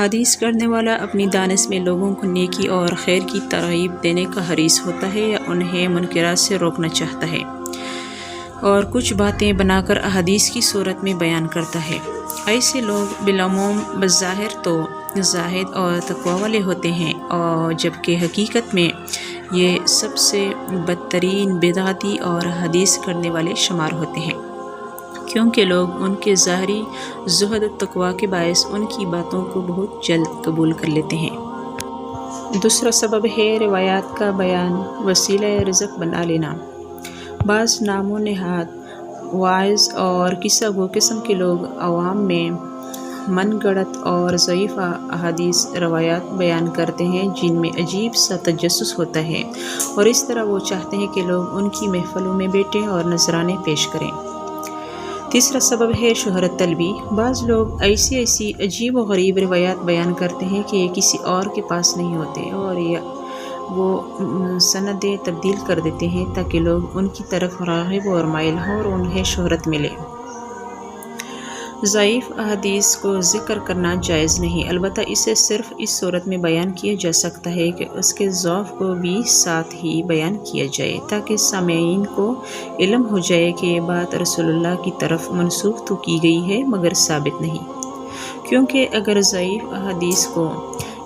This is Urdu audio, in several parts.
احادیث کرنے والا اپنی دانش میں لوگوں کو نیکی اور خیر کی ترغیب دینے کا حریص ہوتا ہے یا انہیں منکرات سے روکنا چاہتا ہے اور کچھ باتیں بنا کر احادیث کی صورت میں بیان کرتا ہے۔ ایسے لوگ بالعموم بظاہر تو زاہد اور تقوی والے ہوتے ہیں، اور جبکہ حقیقت میں یہ سب سے بدترین بدعتی اور حدیث کرنے والے شمار ہوتے ہیں، کیونکہ لوگ ان کے ظاہری زہد و تقوی کے باعث ان کی باتوں کو بہت جلد قبول کر لیتے ہیں۔ دوسرا سبب ہے روایات کا بیان وسیلہ رزق بنا لینا۔ بعض نام و نہاد واعظ اور قصہ گو قسم کے لوگ عوام میں من گڑت اور ضعیف احادیث روایات بیان کرتے ہیں جن میں عجیب سا تجسس ہوتا ہے، اور اس طرح وہ چاہتے ہیں کہ لوگ ان کی محفلوں میں بیٹھیں اور نذرانے پیش کریں۔ تیسرا سبب ہے شہرت طلبی۔ بعض لوگ ایسی عجیب و غریب روایات بیان کرتے ہیں کہ یہ کسی اور کے پاس نہیں ہوتے، اور وہ سندیں تبدیل کر دیتے ہیں تاکہ لوگ ان کی طرف راغب اور مائل ہوں اور انہیں شہرت ملے۔ ضعیف احادیث کو ذکر کرنا جائز نہیں، البتہ اسے صرف اس صورت میں بیان کیا جا سکتا ہے کہ اس کے ضعف کو بھی ساتھ ہی بیان کیا جائے، تاکہ سامعین کو علم ہو جائے کہ یہ بات رسول اللہ کی طرف منسوب تو کی گئی ہے مگر ثابت نہیں، کیونکہ اگر ضعیف احادیث کو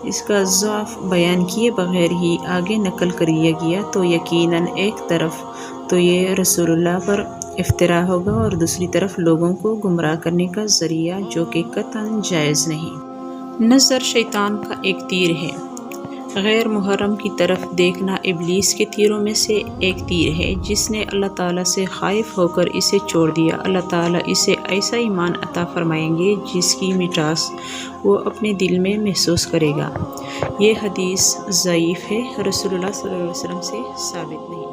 اس کا ضعف بیان کیے بغیر ہی آگے نقل کر دیا گیا تو یقیناً ایک طرف تو یہ رسول اللہ پر افتراء ہوگا اور دوسری طرف لوگوں کو گمراہ کرنے کا ذریعہ، جو کہ قطعاً جائز نہیں۔ نظر شیطان کا ایک تیر ہے۔ غیر محرم کی طرف دیکھنا ابلیس کے تیروں میں سے ایک تیر ہے، جس نے اللہ تعالیٰ سے خائف ہو کر اسے چھوڑ دیا۔ اللہ تعالیٰ اسے ایسا ایمان عطا فرمائیں گے جس کی مٹھاس وہ اپنے دل میں محسوس کرے گا۔ یہ حدیث ضعیف ہے، رسول اللہ صلی اللہ علیہ وسلم سے ثابت نہیں۔